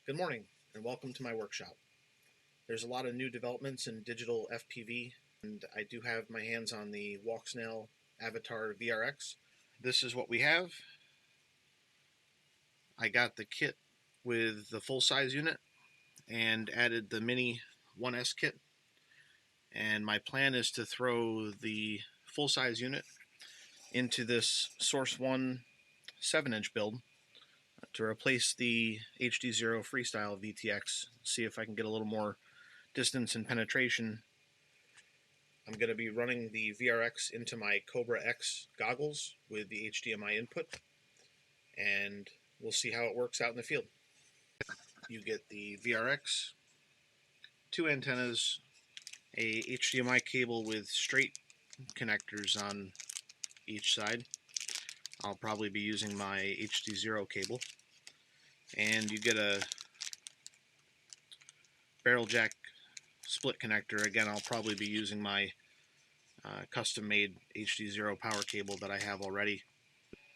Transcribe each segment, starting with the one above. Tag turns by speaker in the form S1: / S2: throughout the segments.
S1: Good morning and welcome to my workshop. There's a lot of new developments in digital FPV, and I do have my hands on the Walksnail Avatar VRX. This is what we have. I got the kit with the full-size unit and added the mini 1S kit, and my plan is to throw the full-size unit into this Source 1 7-inch build to replace the HDZero Freestyle VTX, see if I can get a little more distance and penetration. I'm going to be running the VRX into my Cobra X goggles with the HDMI input, and we'll see how it works out in the field. You get the VRX, two antennas, a HDMI cable with straight connectors on each side. I'll probably be using my HDZero cable. And you get a barrel jack split connector. Again, I'll probably be using my custom-made HDZero power cable that I have already.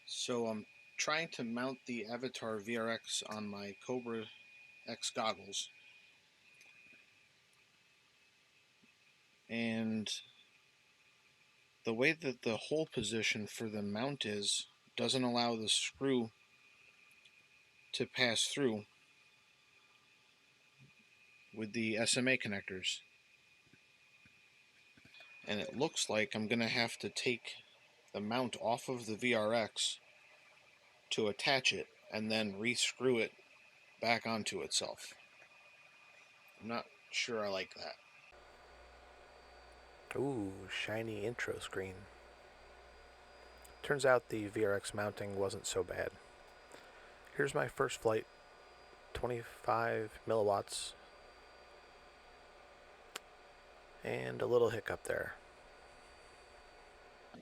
S1: So I'm trying to mount the Avatar VRX on my Cobra X goggles. And the way that the hole position for the mount is doesn't allow the screw to pass through with the SMA connectors. And it looks like I'm going to have to take the mount off of the VRX to attach it and then re-screw it back onto itself. I'm not sure I like that.
S2: Ooh, shiny intro screen. Turns out the VRX mounting wasn't so bad. Here's my first flight, 25 milliwatts, and a little hiccup there.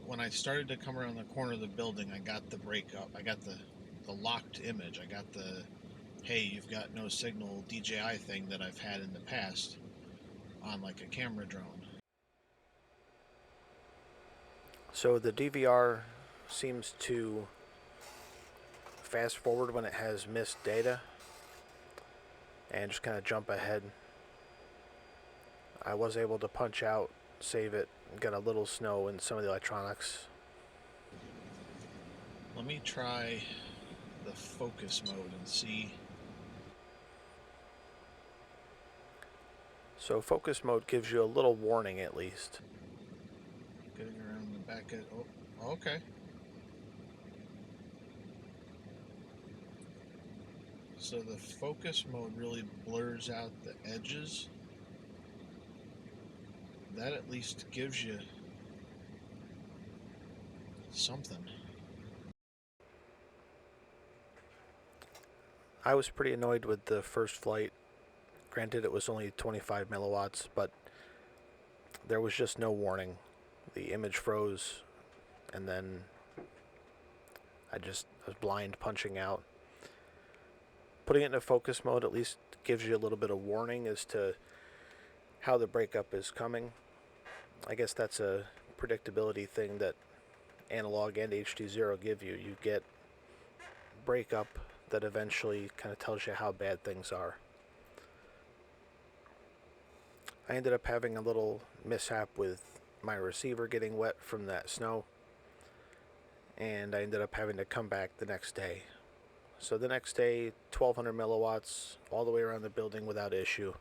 S1: When I started to come around the corner of the building, I got the breakup. I got the locked image. I got the, hey, you've got no signal DJI thing that I've had in the past on like a camera drone.
S2: So the DVR seems to fast forward when it has missed data and just kind of jump ahead. I was able to punch out, save it, and get a little snow in some of the electronics.
S1: Let me try the focus mode and see.
S2: So focus mode gives you a little warning at least.
S1: Getting around the back of, oh, okay. So the focus mode really blurs out the edges. That at least gives you something.
S2: I was pretty annoyed with the first flight. Granted, it was only 25 milliwatts, but there was just no warning. The image froze, and then I was blind punching out. Putting it into focus mode at least gives you a little bit of warning as to how the breakup is coming. I guess that's a predictability thing that analog and HDZero give you. You get breakup that eventually kind of tells you how bad things are. I ended up having a little mishap with my receiver getting wet from that snow, and I ended up having to come back the next day. So the next day, 1200 milliwatts all the way around the building without issue.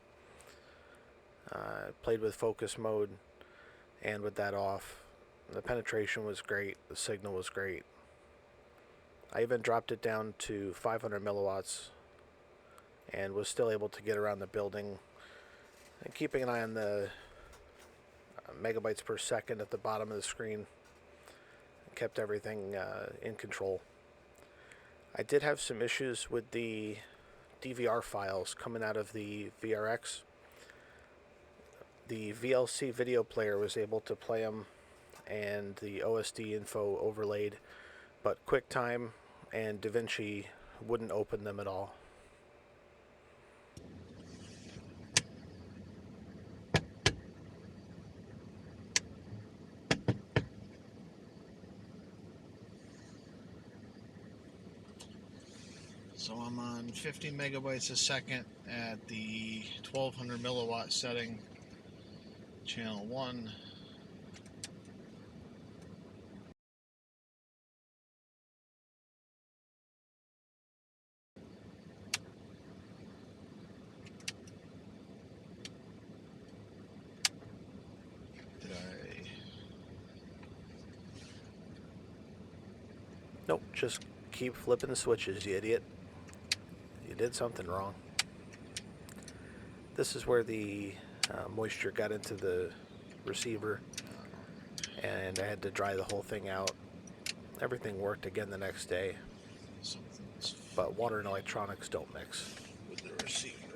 S2: Played with focus mode, and with that off, the penetration was great, the signal was great. I even dropped it down to 500 milliwatts and was still able to get around the building, and keeping an eye on the megabytes per second at the bottom of the screen kept everything in control. I did have some issues with the DVR files coming out of the VRX. The VLC video player was able to play them and the OSD info overlaid, but QuickTime and DaVinci wouldn't open them at all.
S1: So I'm on 50 megabytes a second at the 1200 milliwatt setting, channel 1. Did I?
S2: Nope, just keep flipping the switches, you idiot. You did something wrong. This is where the moisture got into the receiver, and I had to dry the whole thing out. Everything worked again the next day,
S1: Something's
S2: but water and electronics don't mix.
S1: with the receiver.